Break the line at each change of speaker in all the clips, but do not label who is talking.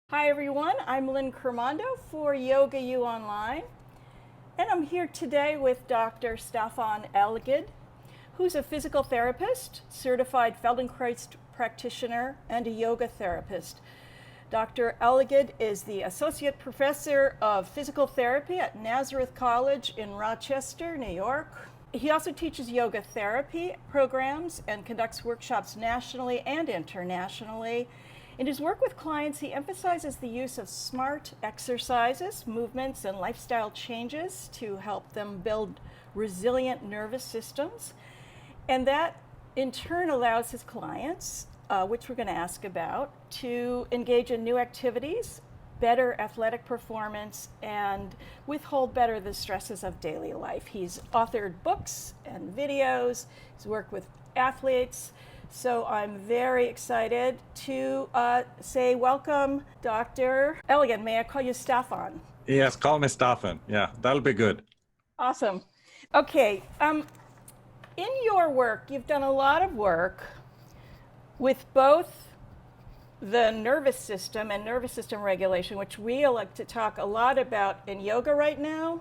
Hi everyone, I'm Lynn Cremando for YogaUOnline, and I'm here today with Dr. Staffan Elgelid, who's a physical therapist, certified Feldenkrais practitioner, and a yoga therapist. Dr. Elgelid is the Associate Professor of Physical Therapy at Nazareth College in Rochester, New York. He also teaches yoga therapy programs and conducts workshops nationally and internationally. In his work with clients, he emphasizes the use of smart exercises, movements, and lifestyle changes to help them build resilient nervous systems. And that, in turn, allows his clients, which we're going to ask about, to engage in new activities, better athletic performance, and withhold better the stresses of daily life. He's authored books and videos. He's worked with athletes. So I'm very excited to say welcome, Dr. Elgelid. May I call you Stefan?
Yes, call me Stefan. Yeah, that'll be good.
Awesome. Okay. In your work, you've done a lot of work with both the nervous system and nervous system regulation, which we like to talk a lot about in yoga right now.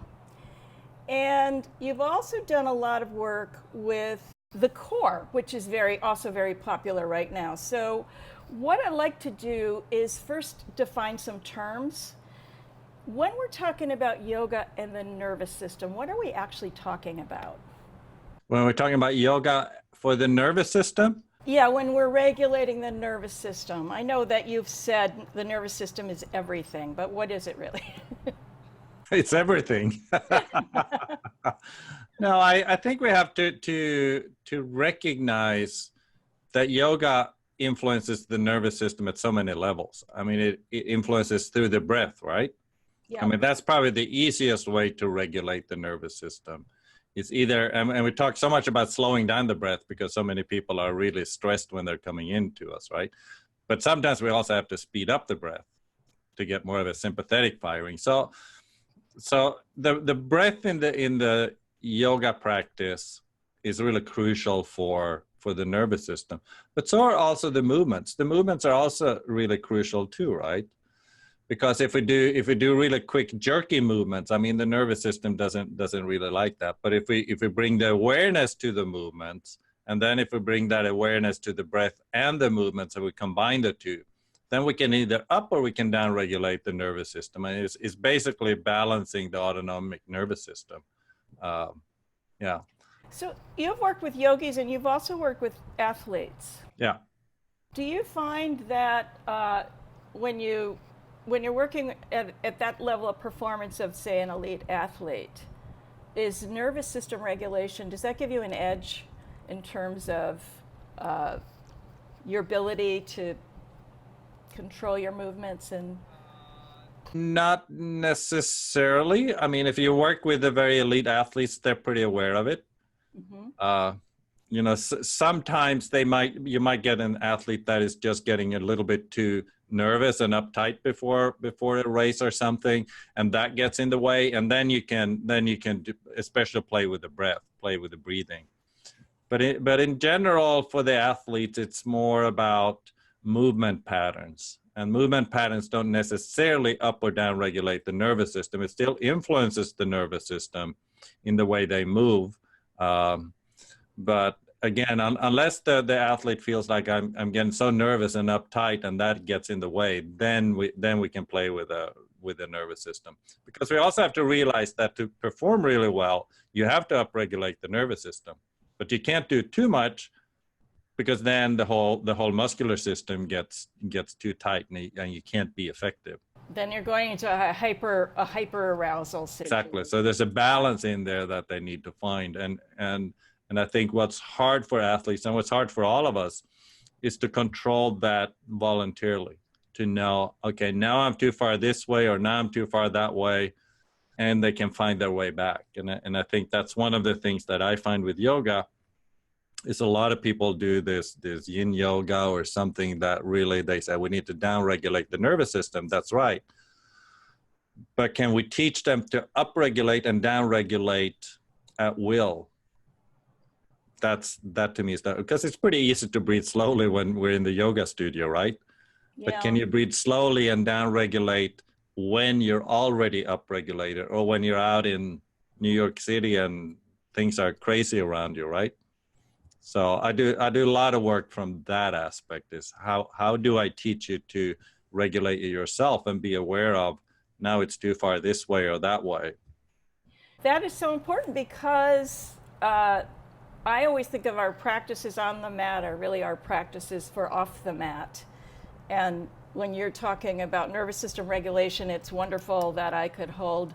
And you've also done a lot of work with the core, which is also very popular right now. So what I'd like to do is first define some terms. When we're talking about yoga and the nervous system, what are we actually talking about?
When we're talking about yoga for the nervous system?
Yeah, when we're regulating the nervous system. I know that you've said the nervous system is everything, but what is it really?
It's everything. No, I think we have to recognize that yoga influences the nervous system at so many levels. I mean, it influences through the breath, right?
Yeah.
I mean, that's probably the easiest way to regulate the nervous system. It's either, and we talk so much about slowing down the breath because so many people are really stressed when they're coming into us, right? But sometimes we also have to speed up the breath to get more of a sympathetic firing. So the breath in the yoga practice is really crucial for the nervous system, but so are also the movements. The movements are also really crucial too, right? Because if we do really quick jerky movements, I mean the nervous system doesn't really like that. But if we bring the awareness to the movements, and then if we bring that awareness to the breath and the movements, and we combine the two, then we can either up or we can down regulate the nervous system. And it's basically balancing the autonomic nervous system. Yeah.
So you've worked with yogis and you've also worked with athletes.
Yeah.
Do you find that when you're working at that level of performance of, say, an elite athlete, is nervous system regulation, does that give you an edge in terms of your ability to control your movements? And
Not necessarily. I mean, if you work with the very elite athletes, they're pretty aware of it. Mm-hmm. Sometimes you might get an athlete that is just getting a little bit too nervous and uptight before a race or something, and that gets in the way. And then you can especially play with the breath, play with the breathing. But in general, for the athletes, it's more about movement patterns. And movement patterns don't necessarily up or down regulate the nervous system. It still influences the nervous system in the way they move. But again, unless the athlete feels like I'm getting so nervous and uptight and that gets in the way, then we can play with the nervous system. Because we also have to realize that to perform really well, you have to upregulate the nervous system. But you can't do too much, because then the whole muscular system gets too tight and you can't be effective.
then you're going into a hyper arousal situation.
Exactly. So there's a balance in there that they need to find. And I think what's hard for athletes and what's hard for all of us is to control that voluntarily, to know, okay, now I'm too far this way, or now I'm too far that way, and they can find their way back. And I think that's one of the things that I find with yoga is a lot of people do this yin yoga or something that really they say we need to down-regulate the nervous system. That's right. But can we teach them to upregulate and down-regulate at will? That to me is that, because it's pretty easy to breathe slowly when we're in the yoga studio, right? But
Yeah.
can you breathe slowly and down regulate when you're already upregulated, or when you're out in New York City and things are crazy around you, right? So I do a lot of work from that aspect, is how do I teach you to regulate yourself and be aware of, now it's too far this way or that way.
That is so important because I always think of our practices on the mat are really our practices for off the mat. And when you're talking about nervous system regulation, it's wonderful that I could hold,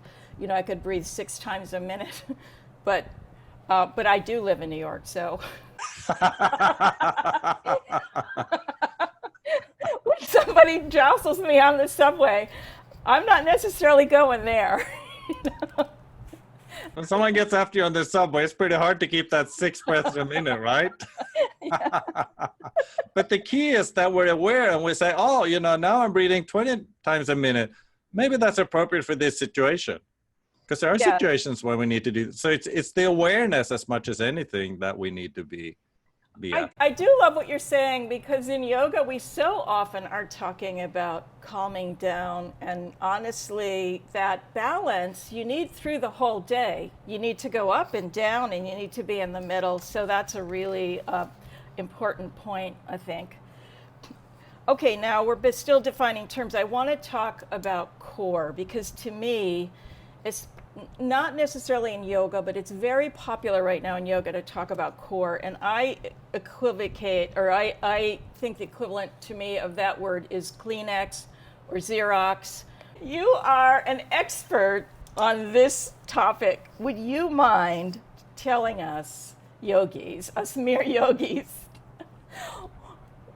I could breathe 6 times a minute, but I do live in New York, so when somebody jostles me on the subway, I'm not necessarily going there.
When someone gets after you on the subway, it's pretty hard to keep that 6 breaths a minute, right? But the key is that we're aware and we say, oh, now I'm breathing 20 times a minute. Maybe that's appropriate for this situation. Because there are
Yeah.
situations where we need to do, so it's the awareness as much as anything that we need to be at.
I do love what you're saying, because in yoga we so often are talking about calming down, and honestly that balance you need through the whole day. You need to go up and down and you need to be in the middle, so that's a really important point, I think. Okay, now we're still defining terms. I want to talk about core, because to me it's not necessarily in yoga, but it's very popular right now in yoga to talk about core. And I equivocate, or I think the equivalent to me of that word is Kleenex or Xerox. You are an expert on this topic. Would you mind telling us yogis, us mere yogis,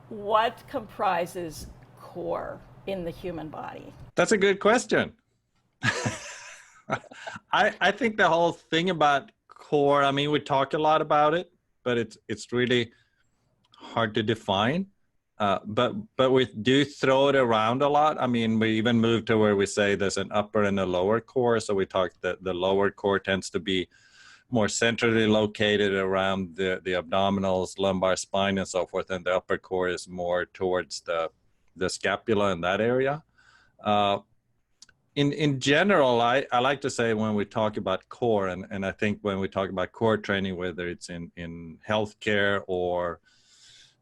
what comprises core in the human body?
That's a good question. I think the whole thing about core, I mean, we talk a lot about it, but it's really hard to define. But we do throw it around a lot. I mean, we even moved to where we say there's an upper and a lower core. So we talk that the lower core tends to be more centrally located around the abdominals, lumbar spine, and so forth, and the upper core is more towards the scapula in that area. In general, I like to say when we talk about core, and I think when we talk about core training, whether it's in healthcare or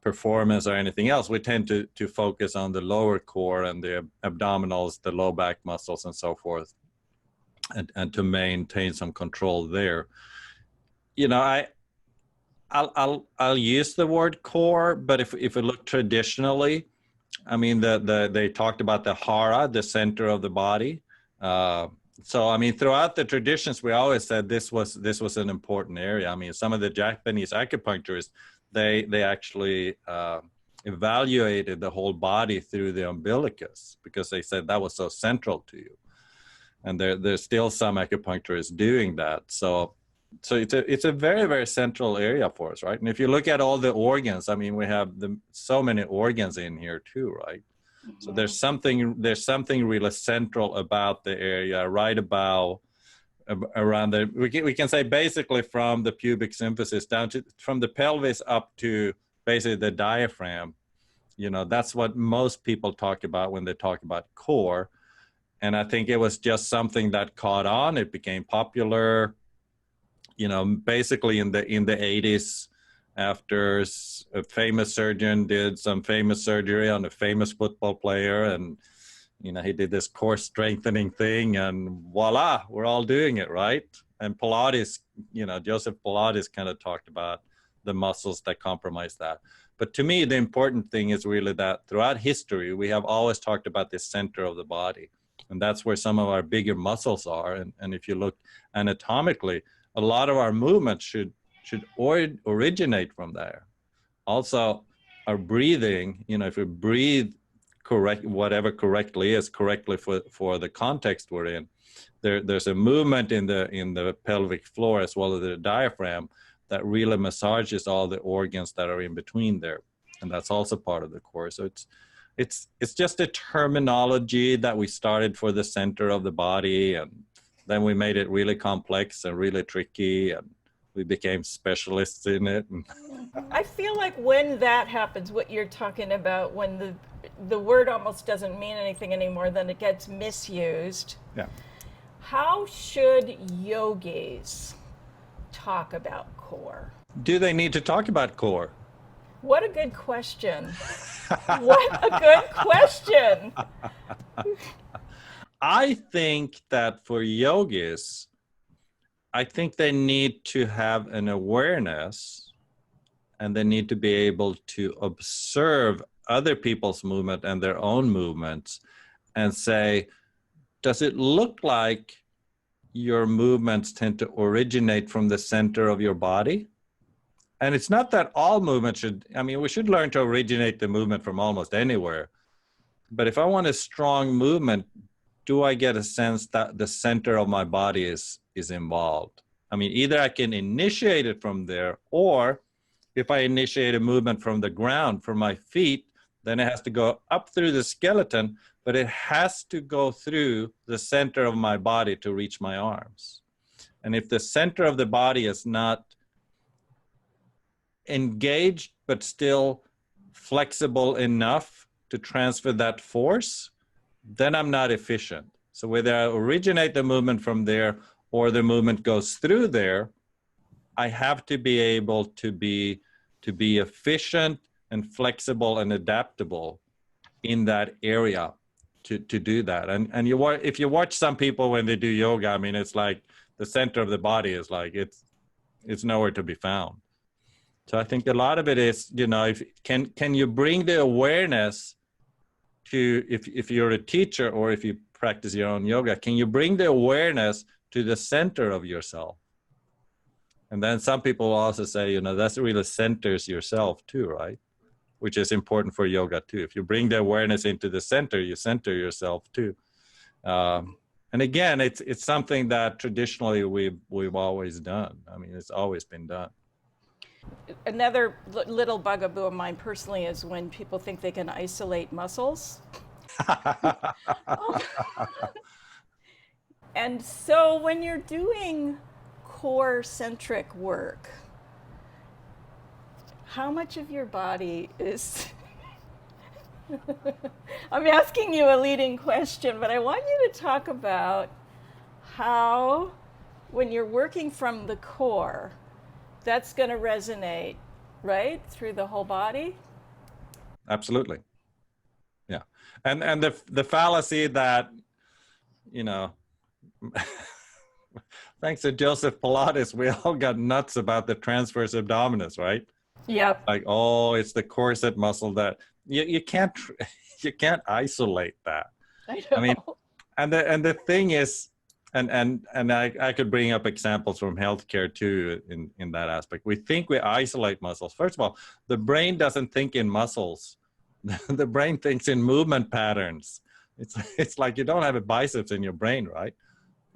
performance or anything else, we tend to focus on the lower core and the abdominals, the low back muscles, and so forth, and to maintain some control there. I'll use the word core, but if we look traditionally, I mean, they talked about the hara, the center of the body. So, I mean, throughout the traditions, we always said this was an important area. I mean, some of the Japanese acupuncturists, they actually evaluated the whole body through the umbilicus, because they said that was so central to you. And there's still some acupuncturists doing that. So it's a very, very central area for us, right? And if you look at all the organs, I mean, we have so many organs in here too, right? Mm-hmm. So there's something really central about the area, right about around we can say basically from the pubic symphysis down to, from the pelvis up to basically the diaphragm. That's what most people talk about when they talk about core. And I think it was just something that caught on. It became popular, basically in the 80s, after a famous surgeon did some famous surgery on a famous football player, and he did this core strengthening thing, and voila, we're all doing it, right? And Pilates, Joseph Pilates kind of talked about the muscles that compromise that. But to me, the important thing is really that throughout history, we have always talked about the center of the body, and that's where some of our bigger muscles are. And if you look anatomically, a lot of our movements should originate from there. Also, our breathing, if we breathe correct, whatever correctly is correctly for the context we're in, there's a movement in the pelvic floor as well as the diaphragm that really massages all the organs that are in between there, and that's also part of the core. So it's just a terminology that we started for the center of the body, and then we made it really complex and really tricky, and we became specialists in it.
I feel like when that happens, what you're talking about, when the word almost doesn't mean anything anymore, then it gets misused.
Yeah.
How should yogis talk about core?
Do they need to talk about core?
What a good question. What a good question.
I think that for yogis, I think they need to have an awareness, and they need to be able to observe other people's movement and their own movements and say, does it look like your movements tend to originate from the center of your body? And it's not that all movement should, I mean, we should learn to originate the movement from almost anywhere. But if I want a strong movement, do I get a sense that the center of my body is involved? I mean, either I can initiate it from there, or if I initiate a movement from the ground, from my feet, then it has to go up through the skeleton, but it has to go through the center of my body to reach my arms. And if the center of the body is not engaged, but still flexible enough to transfer that force, then I'm not efficient. So whether I originate the movement from there or the movement goes through there, I have to be able to be efficient and flexible and adaptable in that area to do that. And if you watch some people when they do yoga, I mean, it's like the center of the body is like, it's nowhere to be found. So I think a lot of it is, you know, can you bring the awareness to, if you're a teacher or if you practice your own yoga, can you bring the awareness to the center of yourself? And then some people will also say, you know, that's really centers yourself too, right? Which is important for yoga too. If you bring the awareness into the center, you center yourself too. And again, it's something that traditionally we've always done. I mean, it's always been done.
Another little bugaboo of mine personally is when people think they can isolate muscles. And so when you're doing core-centric work, how much of your body is... I'm asking you a leading question, but I want you to talk about how, when you're working from the core, that's going to resonate, right, through the whole body?
Absolutely. Yeah. And the fallacy that, you know, thanks to Joseph Pilates, we all got nuts about the transverse abdominis, right?
Yep.
Like, oh, it's the corset muscle that you can't isolate that.
I know.
I mean, and the thing is, and I could bring up examples from healthcare too in that aspect. We think we isolate muscles. First of all, the brain doesn't think in muscles. The brain thinks in movement patterns. It's like you don't have a biceps in your brain, right?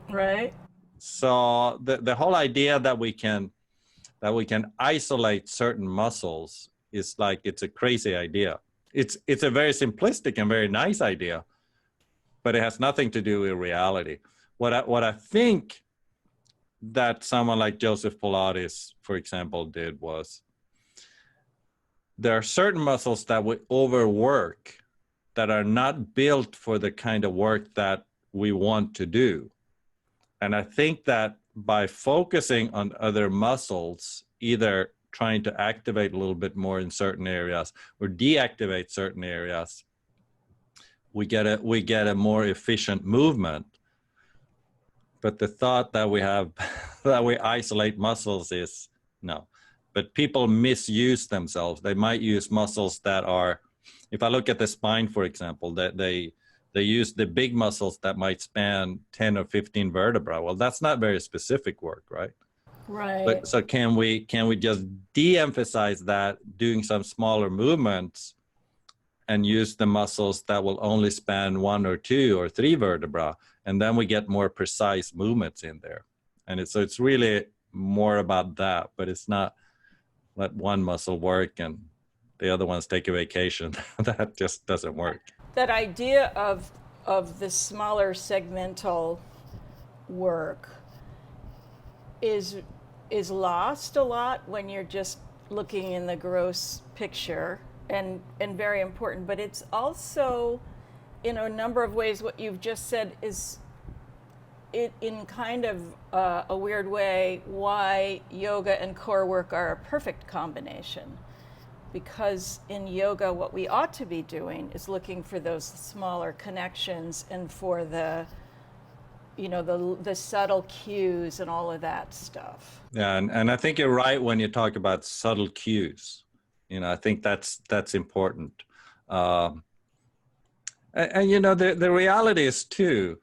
Right.
So the whole idea that we can isolate certain muscles is like, it's a crazy idea. It's a very simplistic and very nice idea, but it has nothing to do with reality. What I think that someone like Joseph Pilates, for example, did was, there are certain muscles that we overwork that are not built for the kind of work that we want to do. And I think that by focusing on other muscles, either trying to activate a little bit more in certain areas or deactivate certain areas, we get a more efficient movement. But the thought that we have that we isolate muscles is no. But people misuse themselves. They might use muscles that are, if I look at the spine, for example, that they use the big muscles that might span 10 or 15 vertebrae. Well, that's not very specific work, right?
Right.
So can we just de-emphasize that, doing some smaller movements, and use the muscles that will only span 1 or 2 or 3 vertebrae, and then we get more precise movements in there. And it's really more about that, but it's not let one muscle work and the other ones take a vacation. That just doesn't work.
That idea of the smaller segmental work is lost a lot when you're just looking in the gross picture and very important, but it's also in a number of ways what you've just said is it in kind of a weird way why yoga and core work are a perfect combination. Because in yoga, what we ought to be doing is looking for those smaller connections and for the, you know, the subtle cues and all of that stuff.
Yeah, and I think you're right when you talk about subtle cues. You know, I think that's important. And you know, the reality is too,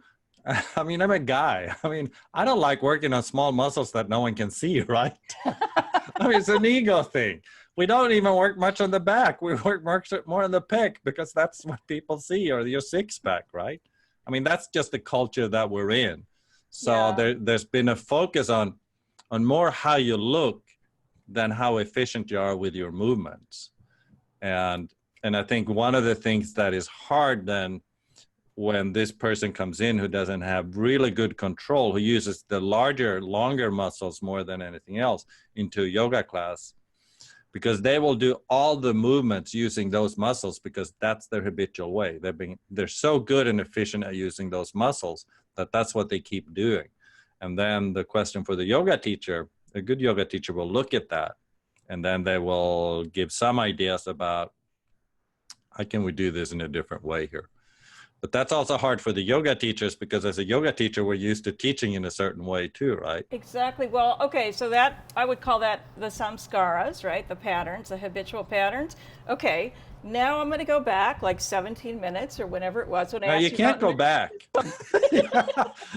I mean, I'm a guy. I mean, I don't like working on small muscles that no one can see, right? I mean, it's an ego thing. We don't even work much on the back. We work more on the pec because that's what people see, or your six pack, right? I mean, that's just the culture that we're in. So
Yeah.
there's been a focus on more how you look than how efficient you are with your movements. And I think one of the things that is hard then when this person comes in who doesn't have really good control, who uses the longer muscles more than anything else into a yoga class, because they will do all the movements using those muscles because that's their habitual way. They're so good and efficient at using those muscles that that's what they keep doing. And then the question for the yoga teacher, a good yoga teacher will look at that, and then they will give some ideas about how can we do this in a different way here. But that's also hard for the yoga teachers because as a yoga teacher, we're used to teaching in a certain way too, right?
Exactly. Well, okay, so that I would call that the samskaras, right? The patterns, the habitual patterns. Okay, now I'm going to go back like 17 minutes or whenever it was when I
No,
asked
you can't go back.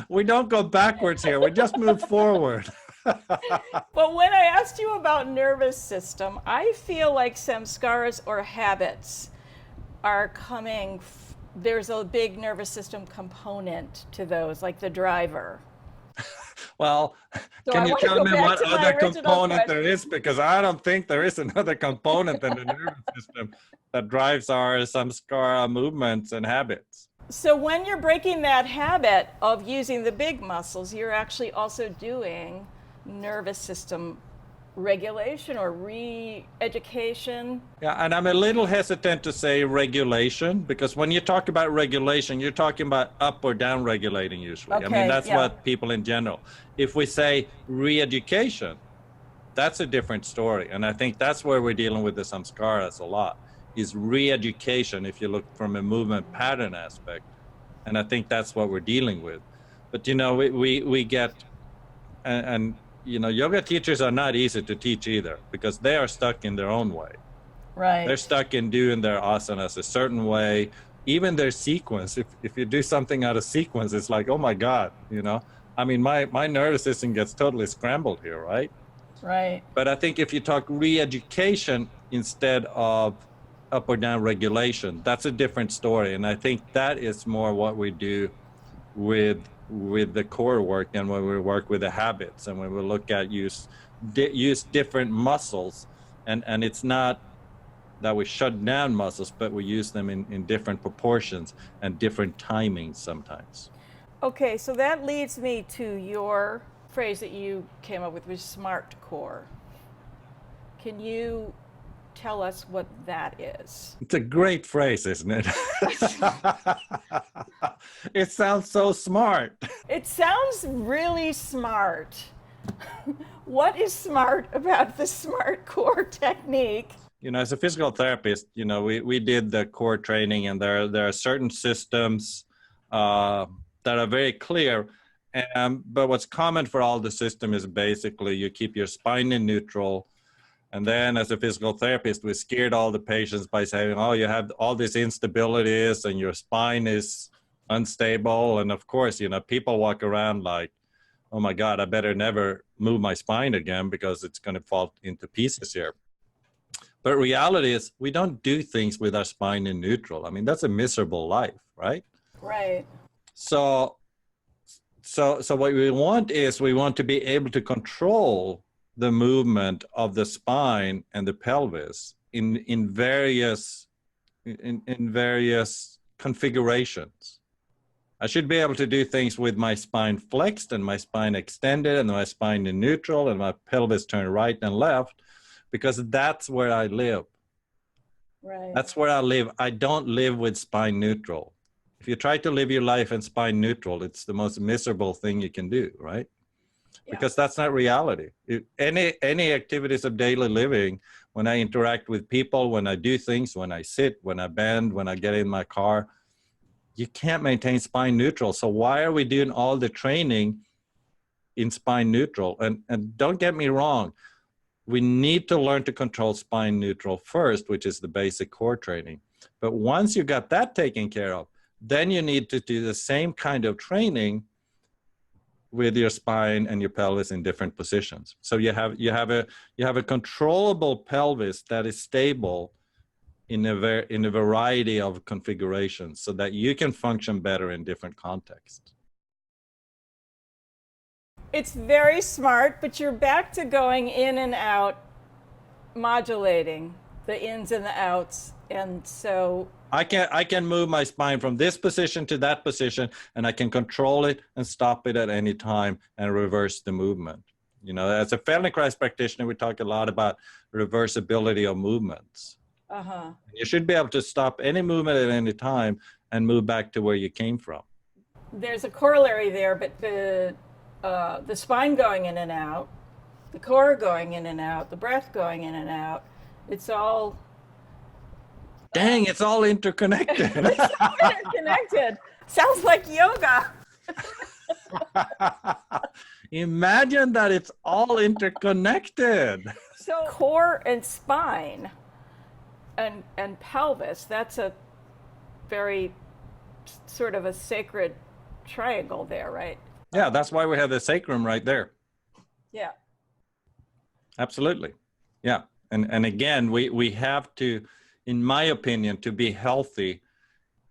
We don't go backwards here. We just move forward.
But when I asked you about nervous system, I feel like samskaras or habits are coming. There's a big nervous system component to those, like the driver.
Well,
So
can
I
you
want to
tell
go
me
back
what
to my
other
original
component there
question.
is? Because I don't think there is another component in the nervous system that drives our samskara movements and habits.
So when you're breaking that habit of using the big muscles, you're actually also doing nervous system regulation or re-education.
Yeah, and I'm a little hesitant to say regulation because when you talk about regulation, you're talking about up or down regulating usually. I mean,
Okay,
that's
yeah.
what people in general. If we say re-education, that's a different story. And I think that's where we're dealing with the samskaras a lot, is re-education if you look from a movement pattern aspect. And I think that's what we're dealing with. But, you know, we get, and you know, yoga teachers are not easy to teach either because they are stuck in their own way.
Right.
They're stuck in doing their asanas a certain way, even their sequence. If you do something out of sequence, it's like, oh my God, you know, I mean, my nervous system gets totally scrambled here, right?
Right.
But I think if you talk re-education instead of up or down regulation, that's a different story. And I think that is more what we do with the core work and when we work with the habits and when we look at use different muscles. And it's not that we shut down muscles, but we use them in different proportions and different timings sometimes.
Okay, so that leads me to your phrase that you came up with, was smart core. Can you tell us what that is?
It's a great phrase, isn't it? It sounds so smart.
It sounds really smart. What is smart about the smart core technique?
You know, as a physical therapist, you know, we did the core training and there are certain systems that are very clear. But what's common for all the system is basically you keep your spine in neutral. And then as a physical therapist, we scared all the patients by saying, oh, you have all these instabilities and your spine is unstable. And of course, you know, people walk around like, oh my God, I better never move my spine again because it's going to fall into pieces here. But reality is we don't do things with our spine in neutral. I mean, that's a miserable life, right?
Right.
So what we want is we want to be able to control the movement of the spine and the pelvis in various configurations. I should be able to do things with my spine flexed and my spine extended and my spine in neutral and my pelvis turned right and left. because that's where I live.
Right.
That's where I live. I don't live with spine neutral. If you try to live your life in spine neutral, it's the most miserable thing you can do, right?
Yeah.
Because that's not reality. Any activities of daily living, when I interact with people, when I do things, when I sit, when I bend, when I get in my car, you can't maintain spine neutral. So why are we doing all the training in spine neutral? And don't get me wrong, we need to learn to control spine neutral first, which is the basic core training. But once you got that taken care of, then you need to do the same kind of training with your spine and your pelvis in different positions. So you have a controllable pelvis that is stable in a variety of configurations, so that you can function better in different contexts.
It's very smart, but you're back to going in and out, modulating the ins and the outs. And so
I can move my spine from this position to that position, and I can control it and stop it at any time and reverse the movement. You know, as a Feldenkrais practitioner, we talk a lot about reversibility of movements. You should be able to stop any movement at any time and move back to where you came from.
There's a corollary there, but the spine going in and out, the core going in and out, the breath going in and out, it's all
Dang, it's all interconnected.
it's all interconnected. Sounds like yoga.
Imagine that it's all interconnected.
So core and spine and pelvis, that's a very sort of a sacred triangle there, right?
Yeah, that's why we have the sacrum right there.
Yeah.
Absolutely. Yeah. And again, we have to, in my opinion, to be healthy,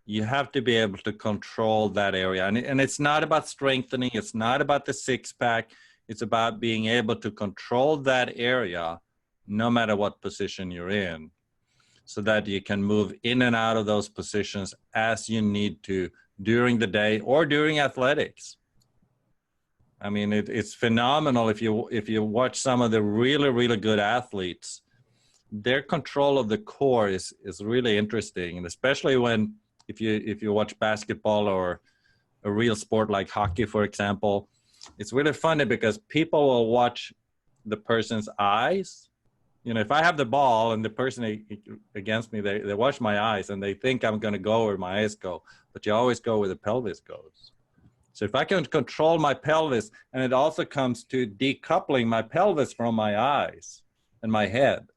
you have to be able to control that area. And it's not about strengthening. It's not about the six pack. It's about being able to control that area no matter what position you're in, so that you can move in and out of those positions as you need to during the day or during athletics. I mean, it's phenomenal if you watch some of the really, really good athletes. Their control of the core is really interesting, and especially when if you watch basketball or a real sport like hockey, for example, it's really funny because people will watch the person's eyes. You know, if I have the ball and the person against me, they watch my eyes and they think I'm going to go where my eyes go, but you always go where the pelvis goes. So if I can control my pelvis, and it also comes to decoupling my pelvis from my eyes and my head,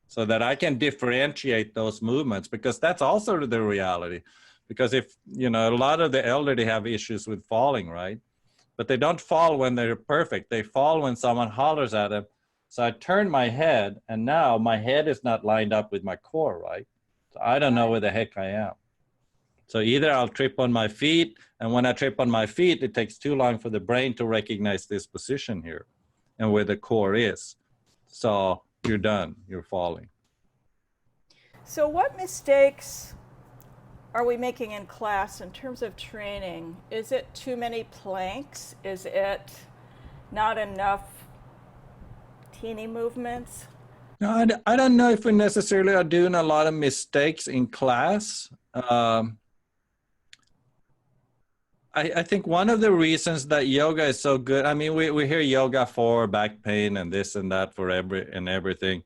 so that I can differentiate those movements, because that's also the reality. Because if, you know, a lot of the elderly have issues with falling, right? But they don't fall when they're perfect. They fall when someone hollers at them. So I turn my head, and now my head is not lined up with my core, right? So I don't know where the heck I am. So either I'll trip on my feet, and when I trip on my feet, it takes too long for the brain to recognize this position here and where the core is. So you're done, you're falling.
So what mistakes are we making in class in terms of training? Is it too many planks? Is it not enough teeny movements?
No, I don't know if we necessarily are doing a lot of mistakes in class. I think one of the reasons that yoga is so good, I mean, we hear yoga for back pain and this and that for everything.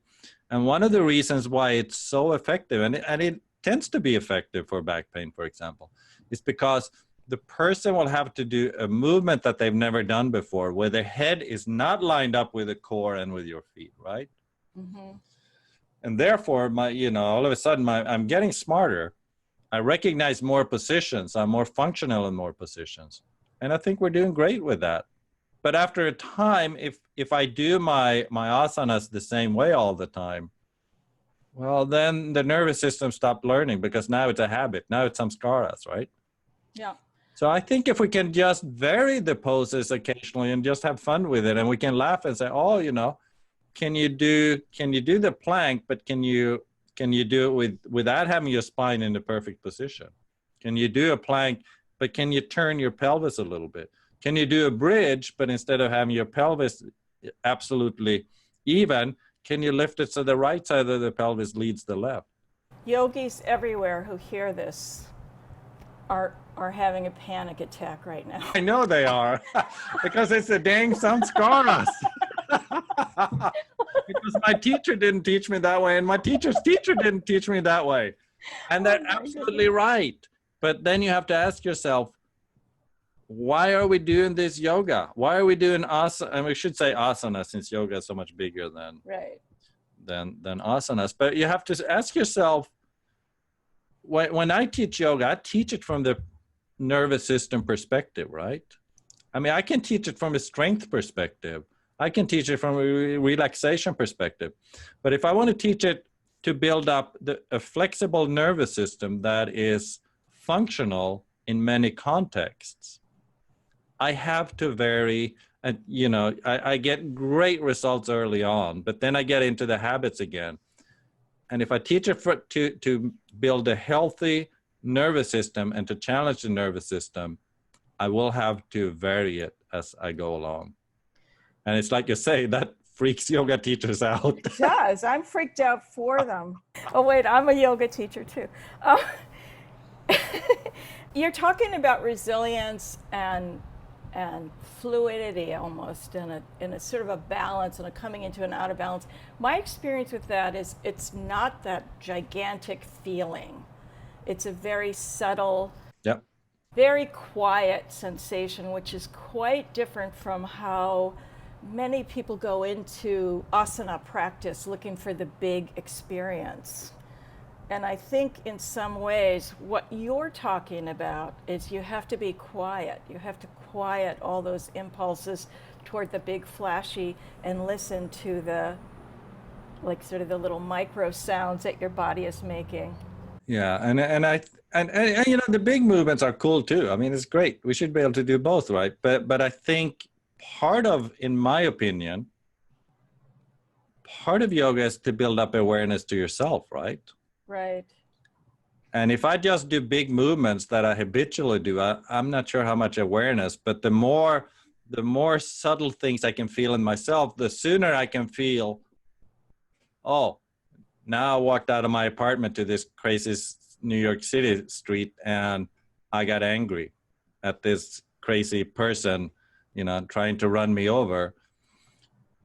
And one of the reasons why it's so effective, and it tends to be effective for back pain, for example, is because the person will have to do a movement that they've never done before, where their head is not lined up with the core and with your feet, right? Mm-hmm. And therefore, all of a sudden, I'm getting smarter. I recognize more positions. I'm more functional in more positions. And I think we're doing great with that. But after a time, if I do my asanas the same way all the time, well, then the nervous system stopped learning, because now it's a habit. Now it's Samskaras, right?
Yeah.
So I think if we can just vary the poses occasionally and just have fun with it, and we can laugh and say, oh, can you do the plank, but can you do it without having your spine in the perfect position? Can you do a plank, but can you turn your pelvis a little bit? Can you do a bridge, but instead of having your pelvis absolutely even, can you lift it so the right side of the pelvis leads the left?
Yogis everywhere who hear this are having a panic attack right now.
I know they are, because it's the dang Samskaras. Because my teacher didn't teach me that way, and my teacher's teacher didn't teach me that way. And they're absolutely right. But then you have to ask yourself, why are we doing this yoga? Why are we doing asana? And we should say asana, since yoga is so much bigger than asanas. But you have to ask yourself, when I teach yoga, I teach it from the nervous system perspective, right? I mean, I can teach it from a strength perspective. I can teach it from a relaxation perspective. But if I want to teach it to build up a flexible nervous system that is functional in many contexts, I have to vary. And, you know, I get great results early on, but then I get into the habits again. And if I teach it to build a healthy nervous system and to challenge the nervous system, I will have to vary it as I go along. And it's like you say, that freaks yoga teachers out.
It does. I'm freaked out for them. Oh, wait, I'm a yoga teacher too. You're talking about resilience and fluidity almost, in a sort of a balance and a coming into and out of balance. My experience with that is it's not that gigantic feeling. It's a very subtle,
Yep.
very quiet sensation, which is quite different from how many people go into asana practice looking for the big experience. And I think in some ways what you're talking about is you have to be quiet. You have to quiet all those impulses toward the big flashy and listen to the, like, sort of the little micro sounds that your body is making.
Yeah, and you know, the big movements are cool too. I mean, it's great. We should be able to do both, right? But I think in my opinion, part of yoga is to build up awareness to yourself, right?
Right.
And if I just do big movements that I habitually do, I'm not sure how much awareness, but the more subtle things I can feel in myself, the sooner I can feel, oh, now I walked out of my apartment to this crazy New York City street and I got angry at this crazy person, you know, trying to run me over.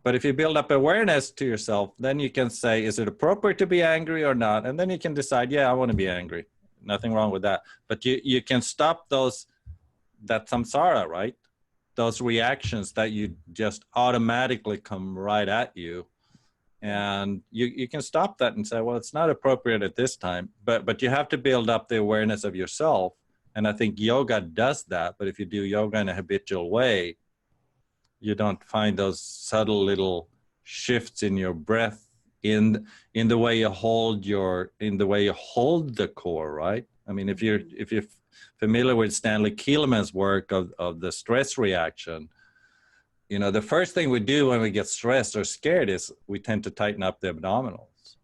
But if you build up awareness to yourself, then you can say, is it appropriate to be angry or not? And then you can decide, yeah, I want to be angry. Nothing wrong with that. But you can stop that samsara, right? Those reactions that you just automatically come right at you. And you can stop that and say, well, it's not appropriate at this time. But you have to build up the awareness of yourself. And I think yoga does that. But if you do yoga in a habitual way, you don't find those subtle little shifts in your breath, in the way you hold the core, right? I mean, if you're familiar with Stanley Kielman's work of the stress reaction, you know, the first thing we do when we get stressed or scared is we tend to tighten up the abdominals.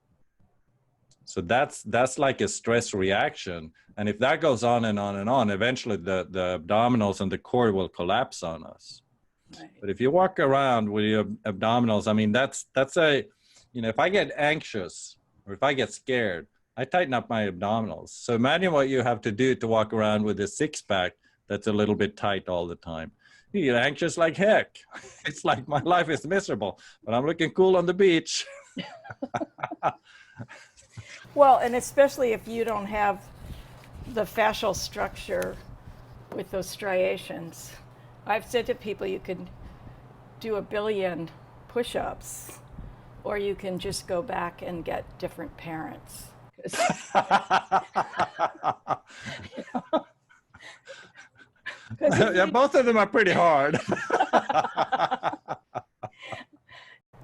So that's like a stress reaction. And if that goes on and on and on, eventually the abdominals and the core will collapse on us. Right. But if you walk around with your abdominals, I mean, that's you know, if I get anxious or if I get scared, I tighten up my abdominals. So imagine what you have to do to walk around with a six-pack that's a little bit tight all the time. You get anxious like heck. It's like my life is miserable, but I'm looking cool on the beach.
Well, and especially if you don't have the fascial structure with those striations. I've said to people, you can do 1 billion push-ups, or you can just go back and get different parents.
Yeah, both of them are pretty hard.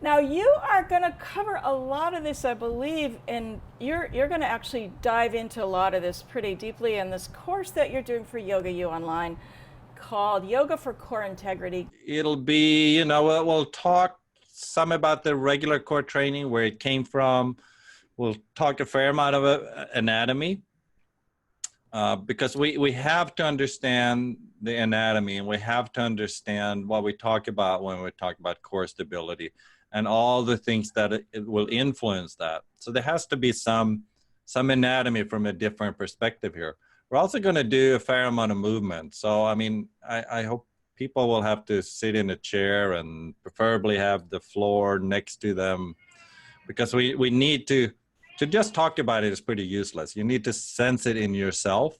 Now you are going to cover a lot of this, I believe, and you're going to actually dive into a lot of this pretty deeply in this course that you're doing for YogaUOnline called Yoga for Core Integrity.
It'll be, you know, we'll talk some about the regular core training, where it came from. We'll talk a fair amount of anatomy, because we have to understand the anatomy, and we have to understand what we talk about when we talk about core stability. and all the things that it will influence that. So there has to be some anatomy from a different perspective here. We're also going to do a fair amount of movement. So, I mean, I hope people will have to sit in a chair and preferably have the floor next to them, because we need to just talk about it is pretty useless. You need to sense it in yourself.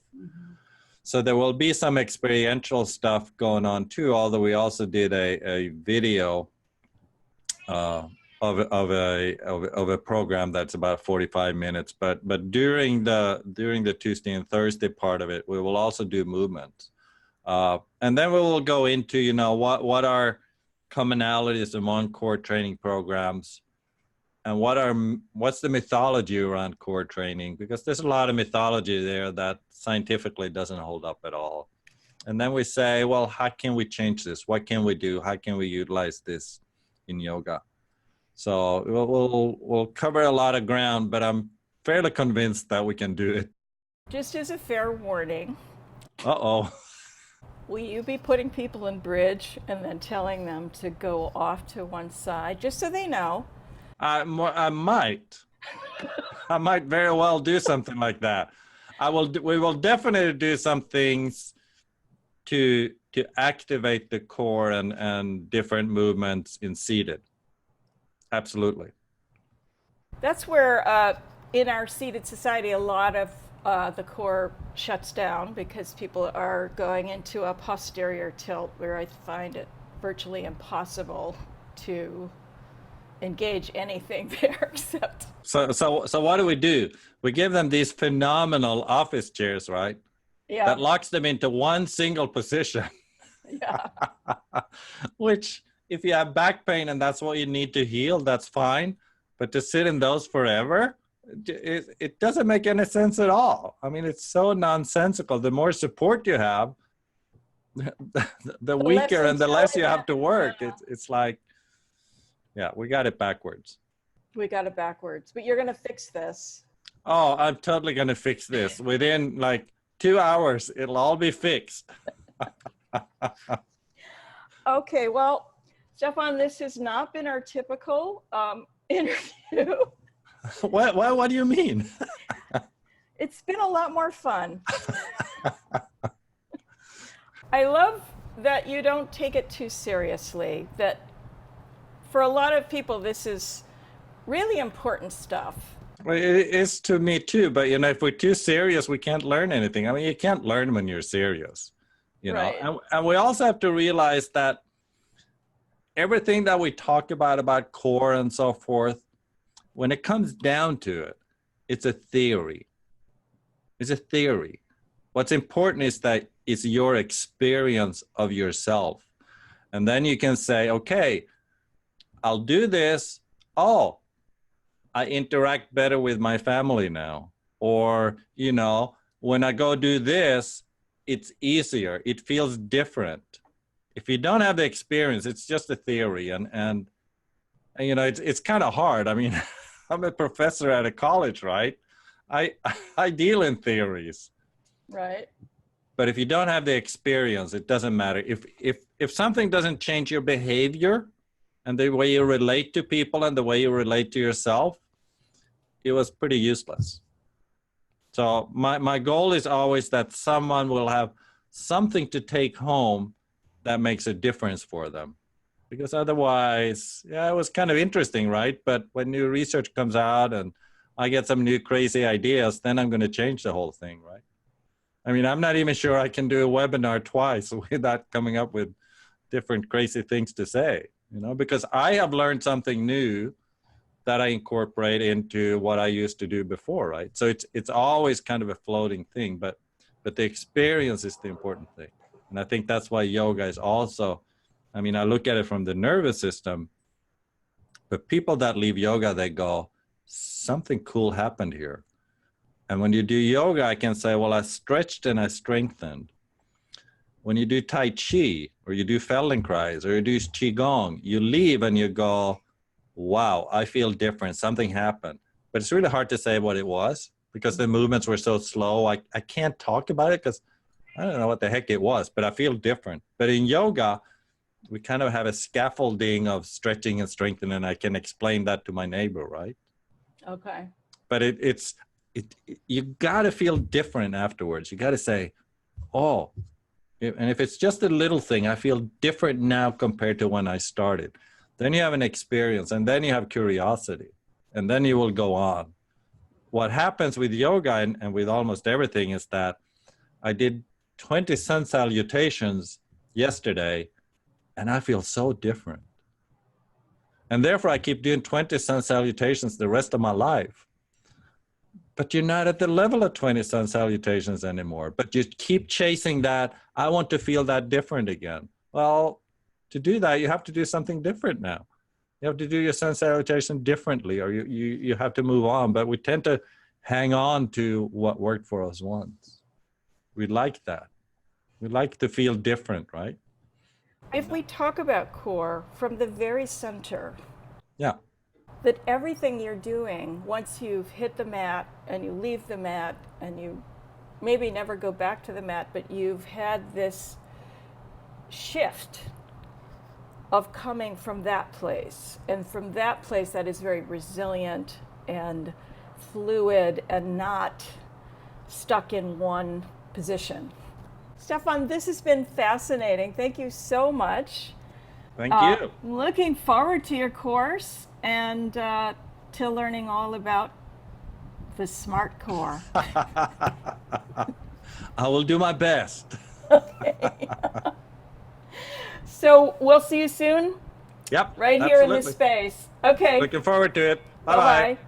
So there will be some experiential stuff going on too, although we also did a video of a program that's about 45 minutes. But during the Tuesday and Thursday part of it, we will also do movement. And then we will go into, you know, what are commonalities among core training programs, and what's the mythology around core training, because there's a lot of mythology there that scientifically doesn't hold up at all. And then we say, well, how can we change this? What can we do? How can we utilize this in yoga? So we'll cover a lot of ground, but I'm fairly convinced that we can do it.
Just as a fair warning,
Uh-oh.
will you be putting people in bridge and then telling them to go off to one side, just so they know?
I might very well do something like that. We will definitely do some things to activate the core and different movements in seated. Absolutely.
That's where in our seated society, a lot of the core shuts down because people are going into a posterior tilt, where I find it virtually impossible to engage anything there except.
So what do? We give them these phenomenal office chairs, right?
Yeah.
That locks them into one single position.
Yeah.
Which, if you have back pain and that's what you need to heal, that's fine. But to sit in those forever, it doesn't make any sense at all. I mean, it's so nonsensical. The more support you have, the weaker and the less you have to work. Yeah. It's like, yeah, we got it backwards.
We got it backwards. But you're going to fix this.
Oh, I'm totally going to fix this. Within like 2 hours, it'll all be fixed.
Okay, well, Stefan, this has not been our typical interview.
What do you mean?
It's been a lot more fun. I love that you don't take it too seriously, that for a lot of people, this is really important stuff.
Well, it is to me too, but you know, if we're too serious, we can't learn anything. I mean, you can't learn when you're serious, you know. Right. And we also have to realize that everything that we talk about core and so forth, when it comes down to it, it's a theory. It's a theory. What's important is that it's your experience of yourself. And then you can say, okay, I'll do this. Oh, I interact better with my family now. Or, you know, when I go do this, it's easier. It feels different. If you don't have the experience, it's just a theory. And you know, it's kind of hard. I mean, I'm a professor at a college, right? I deal in theories.
Right.
But if you don't have the experience, it doesn't matter. If something doesn't change your behavior and the way you relate to people and the way you relate to yourself, it was pretty useless. So my goal is always that someone will have something to take home that makes a difference for them. Because otherwise, yeah, it was kind of interesting, right? But when new research comes out and I get some new crazy ideas, then I'm going to change the whole thing, right? I mean, I'm not even sure I can do a webinar twice without coming up with different crazy things to say, you know, because I have learned something new that I incorporate into what I used to do before, right? So it's always kind of a floating thing, but the experience is the important thing. And I think that's why yoga is also, I mean, I look at it from the nervous system, but people that leave yoga, they go, something cool happened here. And when you do yoga, I can say, well, I stretched and I strengthened. When you do Tai Chi, or you do Feldenkrais, or you do Qigong, you leave and you go, wow, I feel different. Something happened. But it's really hard to say what it was because the movements were so slow. I can't talk about it because I don't know what the heck it was, but I feel different. But in yoga, we kind of have a scaffolding of stretching and strengthening, and I can explain that to my neighbor, right?
Okay.
But you got to feel different afterwards. You got to say, oh, and if it's just a little thing, I feel different now compared to when I started. Then you have an experience, and then you have curiosity, and then you will go on. What happens with yoga and with almost everything is that I did 20 sun salutations yesterday, and I feel so different. And therefore, I keep doing 20 sun salutations the rest of my life. But you're not at the level of 20 sun salutations anymore. But you keep chasing that. I want to feel that different again. Well, to do that, you have to do something different now. You have to do your sun salutation differently, or you have to move on. But we tend to hang on to what worked for us once. We like that. We like to feel different, right?
If we talk about core from the very center,
Yeah.
that everything you're doing, once you've hit the mat and you leave the mat and you maybe never go back to the mat, but you've had this shift of coming from that place. And from that place that is very resilient and fluid and not stuck in one position. Stefan, this has been fascinating. Thank you so much.
Thank you.
Looking forward to your course and to learning all about the SMART core.
I will do my best.
Okay. So we'll see you soon.
Yep.
Right here in this space. Okay.
Looking forward to it. Bye-bye.
Bye-bye.